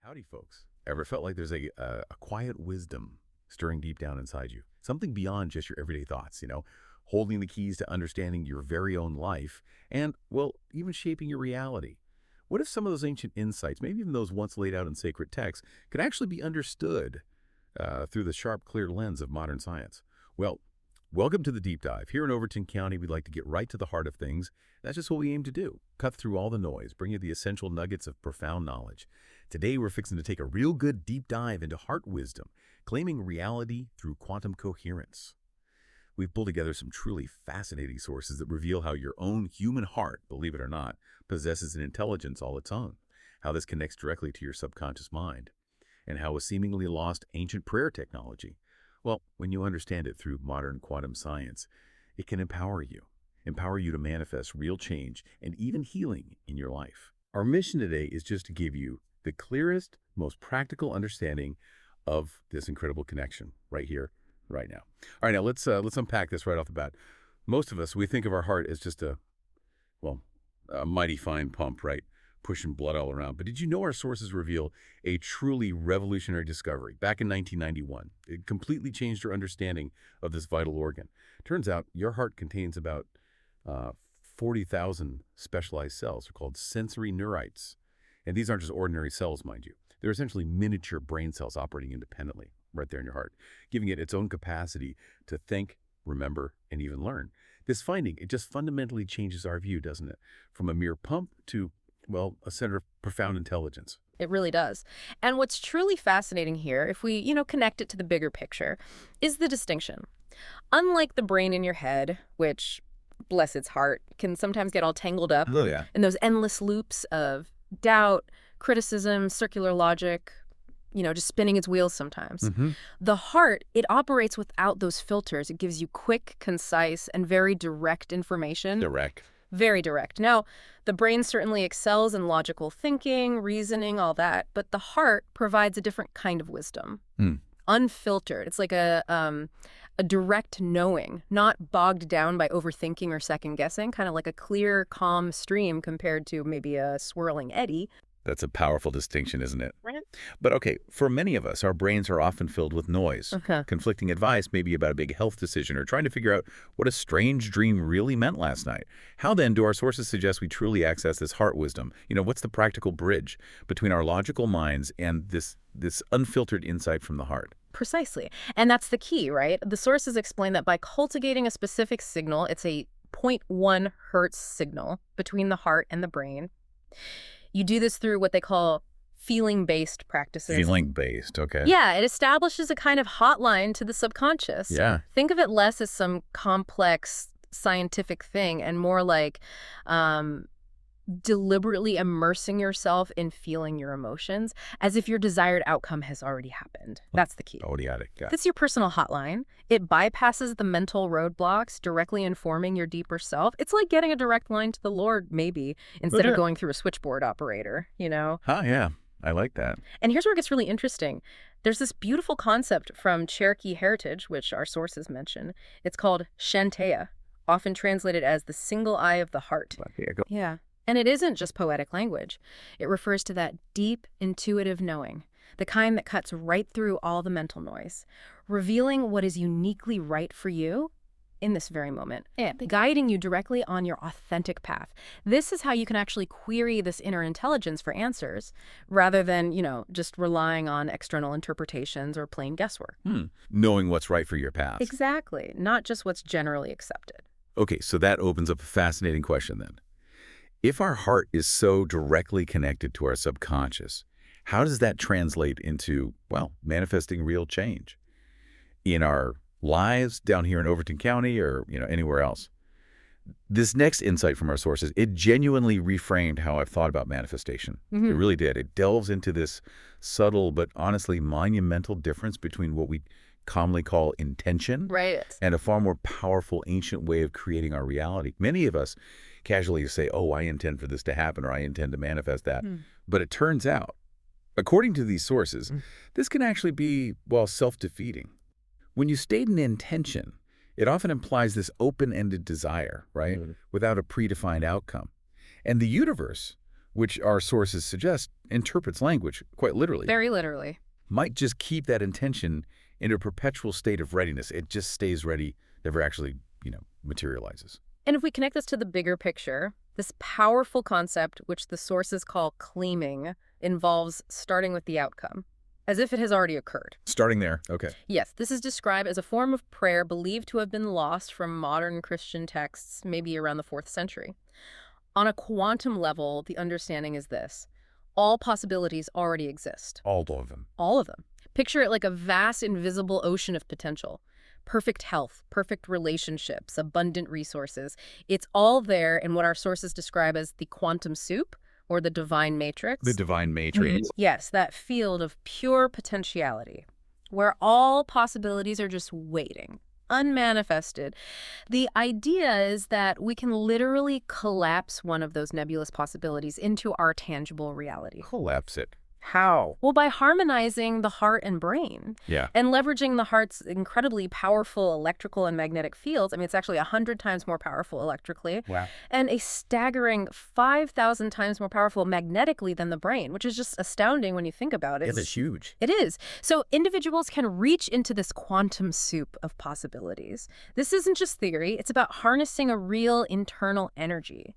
Howdy, folks. Ever felt like there's a quiet wisdom stirring deep down inside you? Something beyond just your everyday thoughts, holding the keys to understanding your very own life and, well, even shaping your reality. What if some of those ancient insights, maybe even those once laid out in sacred texts, could actually be understood through the sharp, clear lens of modern science? Well, welcome to the Deep Dive. Here in Overton County, we'd like to get right to the heart of things. That's just what we aim to do. Cut through all the noise, bring you the essential nuggets of profound knowledge. Today, we're fixing to take a real good deep dive into heart wisdom, claiming reality through quantum coherence. We've pulled together some truly fascinating sources that reveal how your own human heart, believe it or not, possesses an intelligence all its own, how this connects directly to your subconscious mind, and how a seemingly lost ancient prayer technology, well, when you understand it through modern quantum science, it can empower you to manifest real change and even healing in your life. Our mission today is just to give you the clearest, most practical understanding of this incredible connection right here, right now. All right, now let's unpack this right off the bat. Most of us, we think of our heart as just a mighty fine pump, right? Pushing blood all around. But did you know our sources reveal a truly revolutionary discovery back in 1991? It completely changed our understanding of this vital organ. Turns out your heart contains about 40,000 specialized cells. They're called sensory neurites. And these aren't just ordinary cells, mind you. They're essentially miniature brain cells operating independently right there in your heart, giving it its own capacity to think, remember, and even learn. This finding, it just fundamentally changes our view, doesn't it? From a mere pump to, well, a center of profound intelligence. It really does. And what's truly fascinating here, if we, connect it to the bigger picture, is the distinction. Unlike the brain in your head, which, bless its heart, can sometimes get all tangled up Oh, yeah. in those endless loops of doubt, criticism, circular logic, just spinning its wheels sometimes. The heart, it operates without those filters. It gives you quick, concise, and very direct information. Direct. Very direct. Now, the brain certainly excels in logical thinking, reasoning, all that, but the heart provides a different kind of wisdom. Unfiltered. It's like a direct knowing, not bogged down by overthinking or second guessing, kind of like a clear, calm stream compared to maybe a swirling eddy. That's a powerful distinction, isn't it? Right. But okay, for many of us, our brains are often filled with noise, conflicting advice maybe about a big health decision or trying to figure out what a strange dream really meant last night. How then do our sources suggest we truly access this heart wisdom? What's the practical bridge between our logical minds and this unfiltered insight from the heart? Precisely. And that's the key, right? The sources explain that by cultivating a specific signal, it's a zero point 0.1 hertz signal between the heart and the brain. You do this through what they call feeling-based practices. Feeling-based, okay. Yeah, it establishes a kind of hotline to the subconscious. Yeah. Think of it less as some complex scientific thing and more like deliberately immersing yourself in feeling your emotions as if your desired outcome has already happened. That's the key. Idiotic, yeah. That's your personal hotline. It bypasses the mental roadblocks, directly informing your deeper self. It's like getting a direct line to the Lord, maybe, instead of going through a switchboard operator, Yeah. I like that. And here's where it gets really interesting. There's this beautiful concept from Cherokee heritage, which our sources mention. It's called shanteya, often translated as the single eye of the heart. Okay, Yeah. And it isn't just poetic language. It refers to that deep, intuitive knowing, the kind that cuts right through all the mental noise, revealing what is uniquely right for you in this very moment, and guiding you directly on your authentic path. This is how you can actually query this inner intelligence for answers, rather than, just relying on external interpretations or plain guesswork. Knowing what's right for your path. Exactly. Not just what's generally accepted. Okay, so that opens up a fascinating question then. If our heart is so directly connected to our subconscious, how does that translate into, well, manifesting real change in our lives down here in Overton County or, anywhere else? This next insight from our sources, it genuinely reframed how I've thought about manifestation. It really did. It delves into this subtle but honestly monumental difference between what we commonly call intention and a far more powerful ancient way of creating our reality. Many of us casually say, oh, I intend for this to happen or I intend to manifest that. But it turns out, according to these sources, this can actually be, well, self-defeating. When you state an intention, it often implies this open-ended desire, right, without a predefined outcome. And the universe, which our sources suggest interprets language, quite literally, Very literally. might just keep that intention in a perpetual state of readiness. It just stays ready, never actually, materializes. And if we connect this to the bigger picture, this powerful concept, which the sources call claiming, involves starting with the outcome, as if it has already occurred. Starting there. Okay. Yes, this is described as a form of prayer believed to have been lost from modern Christian texts, maybe around the 4th century. On a quantum level, the understanding is this: all possibilities already exist. All of them. All of them. Picture it like a vast, invisible ocean of potential. Perfect health, perfect relationships, abundant resources. It's all there in what our sources describe as the quantum soup, or the divine matrix. The divine matrix. Yes, that field of pure potentiality, where all possibilities are just waiting, unmanifested. The idea is that we can literally collapse one of those nebulous possibilities into our tangible reality. Collapse it. How? Well, by harmonizing the heart and brain. Yeah. And leveraging the heart's incredibly powerful electrical and magnetic fields. I mean, it's actually 100 times more powerful electrically. Wow. And a staggering 5,000 times more powerful magnetically than the brain, which is just astounding when you think about it. Yeah, that's huge. It is. So individuals can reach into this quantum soup of possibilities. This isn't just theory. It's about harnessing a real internal energy.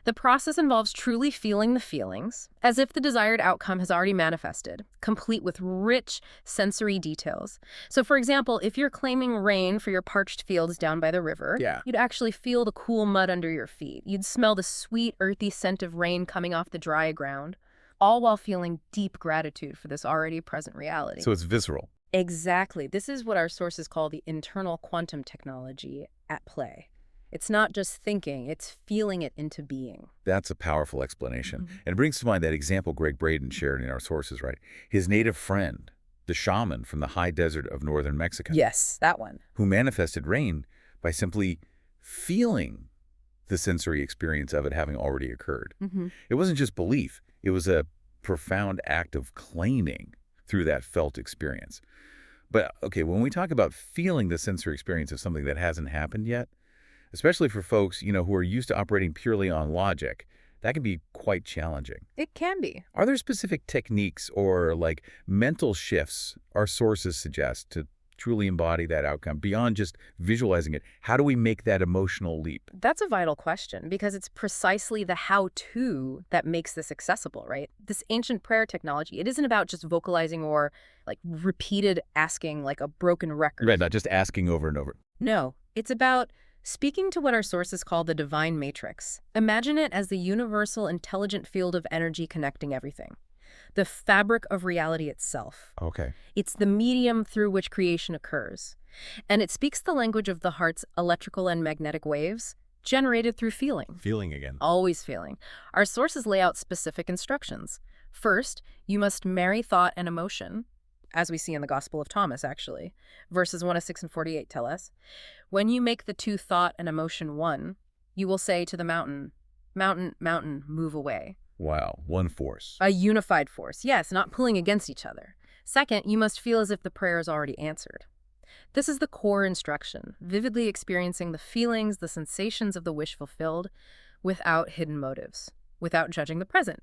The process involves truly feeling the feelings, as if the desired outcome has already manifested, complete with rich sensory details. So, for example, if you're claiming rain for your parched fields down by the river, you'd actually feel the cool mud under your feet. You'd smell the sweet, earthy scent of rain coming off the dry ground, all while feeling deep gratitude for this already present reality. So it's visceral. Exactly. This is what our sources call the internal quantum technology at play. It's not just thinking, it's feeling it into being. That's a powerful explanation. And it brings to mind that example Gregg Braden shared in our sources, right? His native friend, the shaman from the high desert of northern Mexico. Yes, that one. Who manifested rain by simply feeling the sensory experience of it having already occurred. It wasn't just belief. It was a profound act of claiming through that felt experience. But, okay, when we talk about feeling the sensory experience of something that hasn't happened yet, especially for folks, who are used to operating purely on logic, that can be quite challenging. It can be. Are there specific techniques or, mental shifts our sources suggest to truly embody that outcome beyond just visualizing it? How do we make that emotional leap? That's a vital question because it's precisely the how-to that makes this accessible, right? This ancient prayer technology, it isn't about just vocalizing or, repeated asking like a broken record. Right, not just asking over and over. No, it's about speaking to what our sources call the divine matrix. Imagine it as the universal intelligent field of energy connecting everything. The fabric of reality itself. Okay. It's the medium through which creation occurs. And it speaks the language of the heart's electrical and magnetic waves, generated through feeling. Feeling again. Always feeling. Our sources lay out specific instructions. First, you must marry thought and emotion, as we see in the Gospel of Thomas, actually. Verses 1-6 and 48 tell us, when you make the two thought and emotion one, you will say to the mountain, mountain, mountain, move away. Wow, one force. A unified force, yes, not pulling against each other. Second, you must feel as if the prayer is already answered. This is the core instruction, vividly experiencing the feelings, the sensations of the wish fulfilled, without hidden motives, without judging the present.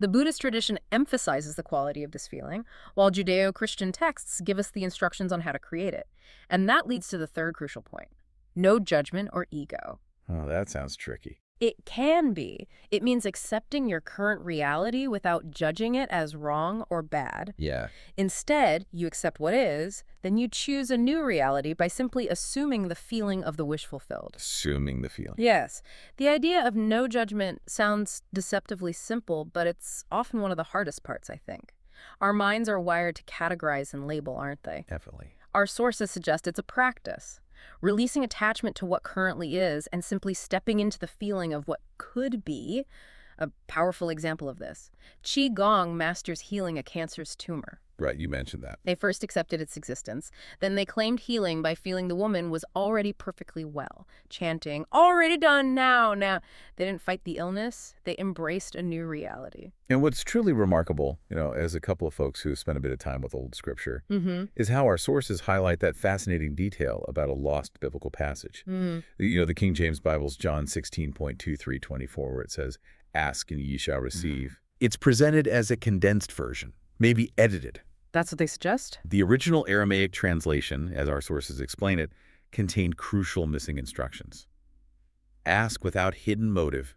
The Buddhist tradition emphasizes the quality of this feeling, while Judeo-Christian texts give us the instructions on how to create it. And that leads to the third crucial point: no judgment or ego. Oh, that sounds tricky. It can be. It means accepting your current reality without judging it as wrong or bad. Yeah. Instead, you accept what is, then you choose a new reality by simply assuming the feeling of the wish fulfilled. Assuming the feeling. Yes. The idea of no judgment sounds deceptively simple, but it's often one of the hardest parts, I think. Our minds are wired to categorize and label, aren't they? Definitely. Our sources suggest it's a practice. Releasing attachment to what currently is and simply stepping into the feeling of what could be. A powerful example of this: Qigong masters healing a cancerous tumor. Right, you mentioned that. They first accepted its existence. Then they claimed healing by feeling the woman was already perfectly well, chanting, already done now, now. They didn't fight the illness. They embraced a new reality. And what's truly remarkable, as a couple of folks who spent a bit of time with old scripture, is how our sources highlight that fascinating detail about a lost biblical passage. The King James Bible's John 16.23-24, where it says, Ask and ye shall receive. It's presented as a condensed version, maybe edited. That's what they suggest? The original Aramaic translation, as our sources explain it, contained crucial missing instructions. Ask without hidden motive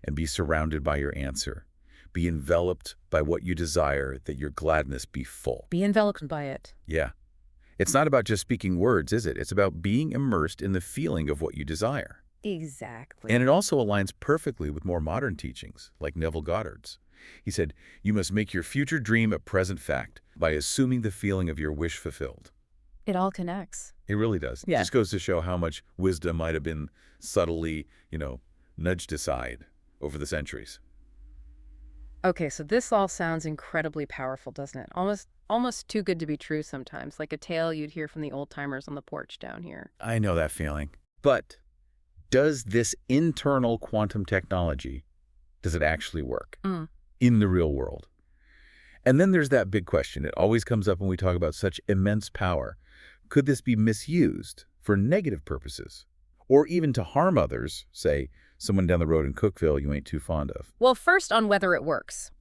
and be surrounded by your answer. Be enveloped by what you desire, that your gladness be full. Be enveloped by it. Yeah. It's not about just speaking words, is it? It's about being immersed in the feeling of what you desire. Exactly. And it also aligns perfectly with more modern teachings, like Neville Goddard's. He said, you must make your future dream a present fact by assuming the feeling of your wish fulfilled. It all connects. It really does. Yeah. It just goes to show how much wisdom might have been subtly, nudged aside over the centuries. Okay, so this all sounds incredibly powerful, doesn't it? Almost too good to be true sometimes, like a tale you'd hear from the old-timers on the porch down here. I know that feeling. But does this internal quantum technology, does it actually work in the real world? And then there's that big question. It always comes up when we talk about such immense power. Could this be misused for negative purposes? Or even to harm others, say, someone down the road in Cookville you ain't too fond of? Well, first on whether it works.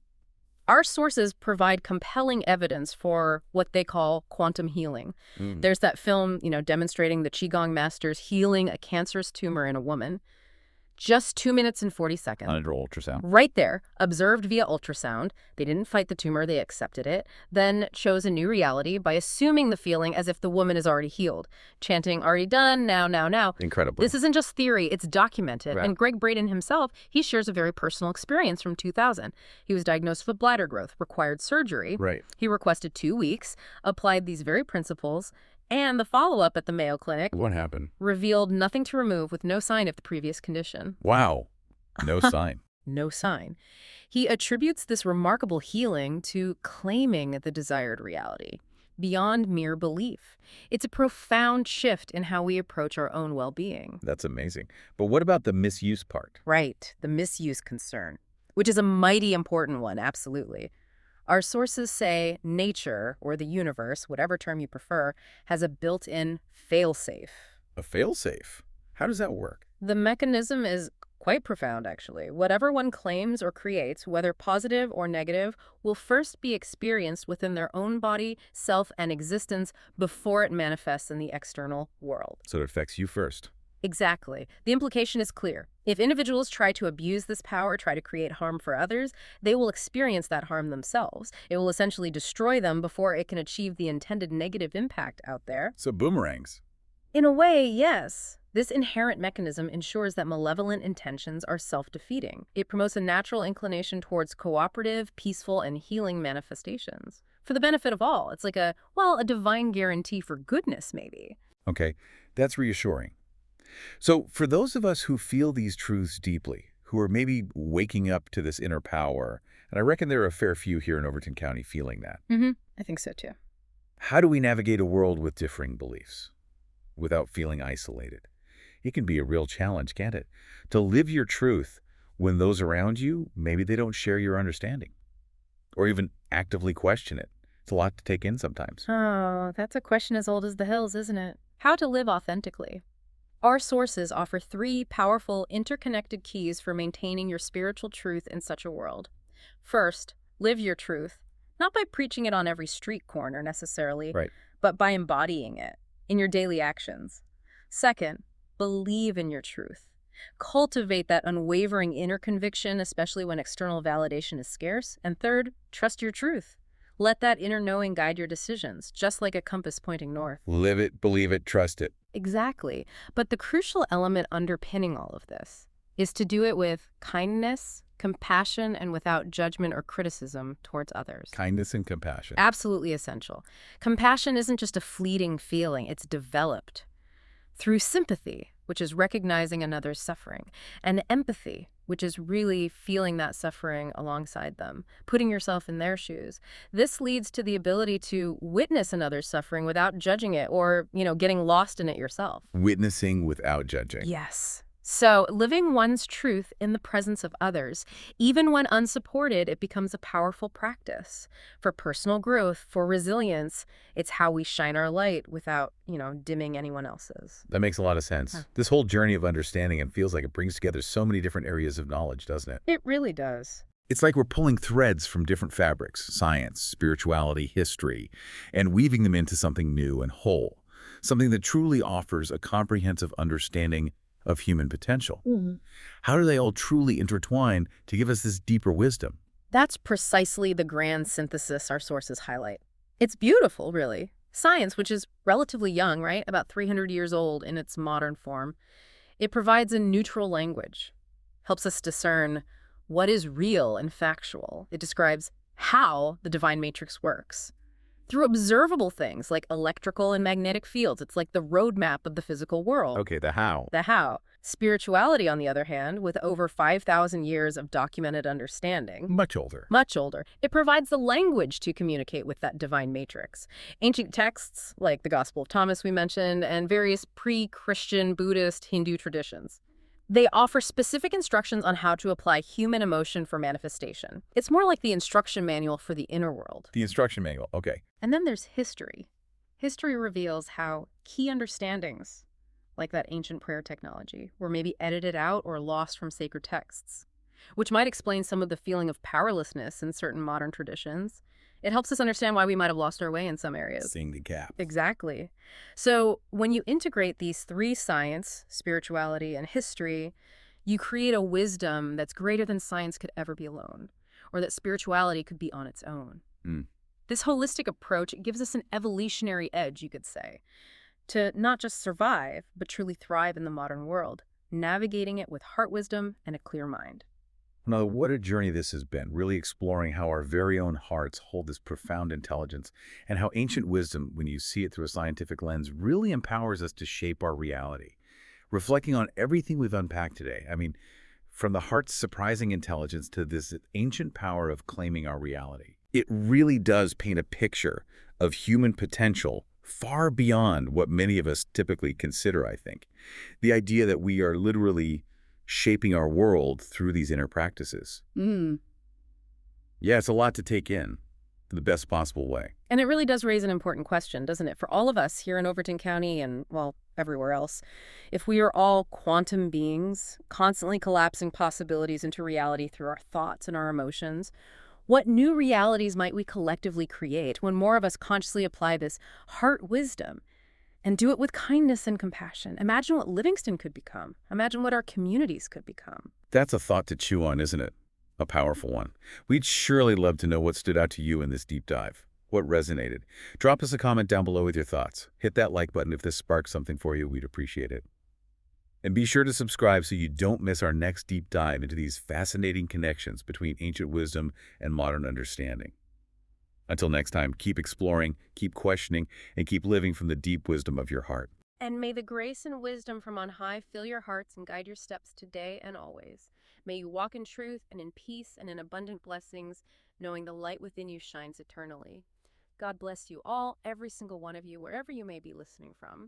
Our sources provide compelling evidence for what they call quantum healing. There's that film, demonstrating the Qigong masters healing a cancerous tumor in a woman. Just 2 minutes and 40 seconds. Under ultrasound. Right there, observed via ultrasound. They didn't fight the tumor, they accepted it, then chose a new reality by assuming the feeling as if the woman is already healed, chanting, already done, now, now, now. Incredibly. This isn't just theory, it's documented. Right. And Gregg Braden himself, he shares a very personal experience from 2000. He was diagnosed with bladder growth, required surgery. Right. He requested 2 weeks, applied these very principles, and the follow-up at the Mayo Clinic What happened? revealed nothing to remove with no sign of the previous condition. Wow. No sign. No sign. He attributes this remarkable healing to claiming the desired reality, beyond mere belief. It's a profound shift in how we approach our own well-being. That's amazing. But what about the misuse part? Right, the misuse concern, which is a mighty important one, absolutely. Our sources say nature, or the universe, whatever term you prefer, has a built-in fail-safe. A fail-safe? How does that work? The mechanism is quite profound, actually. Whatever one claims or creates, whether positive or negative, will first be experienced within their own body, self, and existence before it manifests in the external world. So it affects you first. Exactly. The implication is clear. If individuals try to abuse this power, try to create harm for others, they will experience that harm themselves. It will essentially destroy them before it can achieve the intended negative impact out there. So boomerangs. In a way, yes. This inherent mechanism ensures that malevolent intentions are self-defeating. It promotes a natural inclination towards cooperative, peaceful, and healing manifestations. For the benefit of all. It's like a divine guarantee for goodness, maybe. Okay, that's reassuring. So for those of us who feel these truths deeply, who are maybe waking up to this inner power, and I reckon there are a fair few here in Overton County feeling that. I think so, too. How do we navigate a world with differing beliefs without feeling isolated? It can be a real challenge, can't it? To live your truth when those around you, maybe they don't share your understanding or even actively question it. It's a lot to take in sometimes. Oh, that's a question as old as the hills, isn't it? How to live authentically. Our sources offer 3 powerful, interconnected keys for maintaining your spiritual truth in such a world. First, live your truth, not by preaching it on every street corner necessarily, Right. but by embodying it in your daily actions. Second, believe in your truth. Cultivate that unwavering inner conviction, especially when external validation is scarce. And third, trust your truth. Let that inner knowing guide your decisions, just like a compass pointing north. Live it, believe it, trust it. Exactly. But the crucial element underpinning all of this is to do it with kindness, compassion, and without judgment or criticism towards others. Kindness and compassion. Absolutely essential. Compassion isn't just a fleeting feeling, it's developed through sympathy, which is recognizing another's suffering, and empathy, which is really feeling that suffering alongside them, putting yourself in their shoes. This leads to the ability to witness another's suffering without judging it or, getting lost in it yourself. Witnessing without judging. Yes. So, living one's truth in the presence of others, even when unsupported, it becomes a powerful practice. For personal growth, for resilience, it's how we shine our light without, dimming anyone else's. That makes a lot of Huh. sense. This whole journey of understanding and feels like it brings together so many different areas of knowledge, doesn't it? It really does. It's like we're pulling threads from different fabrics, science, spirituality, history, and weaving them into something new and whole, something that truly offers a comprehensive understanding of human potential. How do they all truly intertwine to give us this deeper wisdom? That's precisely the grand synthesis our sources highlight. It's beautiful, really. Science, which is relatively young, right? About 300 years old in its modern form, it provides a neutral language, helps us discern what is real and factual. It describes how the divine matrix works. Through observable things like electrical and magnetic fields, it's like the roadmap of the physical world. Okay, the how. The how. Spirituality, on the other hand, with over 5,000 years of documented understanding, Much older. much older, it provides the language to communicate with that divine matrix. Ancient texts, like the Gospel of Thomas we mentioned, and various pre-Christian, Buddhist, Hindu traditions, they offer specific instructions on how to apply human emotion for manifestation. It's more like the instruction manual for the inner world. The instruction manual. Okay. And then there's history. History reveals how key understandings, like that ancient prayer technology, were maybe edited out or lost from sacred texts, which might explain some of the feeling of powerlessness in certain modern traditions. It helps us understand why we might have lost our way in some areas. Seeing the gap. Exactly. So when you integrate these three, science, spirituality, and history, you create a wisdom that's greater than science could ever be alone, or that spirituality could be on its own. Mm. This holistic approach gives us an evolutionary edge, you could say, to not just survive, but truly thrive in the modern world, navigating it with heart wisdom and a clear mind. Now, what a journey this has been, really exploring how our very own hearts hold this profound intelligence and how ancient wisdom, when you see it through a scientific lens, really empowers us to shape our reality. Reflecting on everything we've unpacked today, I mean, from the heart's surprising intelligence to this ancient power of claiming our reality, it really does paint a picture of human potential far beyond what many of us typically consider, I think. The idea that we are literally shaping our world through these inner practices. Yeah, it's a lot to take in the best possible way. And it really does raise an important question, doesn't it? For all of us here in Overton County and, well, everywhere else, if we are all quantum beings, constantly collapsing possibilities into reality through our thoughts and our emotions, what new realities might we collectively create when more of us consciously apply this heart wisdom and do it with kindness and compassion? Imagine what Livingston could become. Imagine what our communities could become. That's a thought to chew on, isn't it? A powerful one. We'd surely love to know what stood out to you in this deep dive. What resonated? Drop us a comment down below with your thoughts. Hit that like button if this sparks something for you. We'd appreciate it. And be sure to subscribe so you don't miss our next deep dive into these fascinating connections between ancient wisdom and modern understanding. Until next time, keep exploring, keep questioning, and keep living from the deep wisdom of your heart. And may the grace and wisdom from on high fill your hearts and guide your steps today and always. May you walk in truth and in peace and in abundant blessings, knowing the light within you shines eternally. God bless you all, every single one of you, wherever you may be listening from.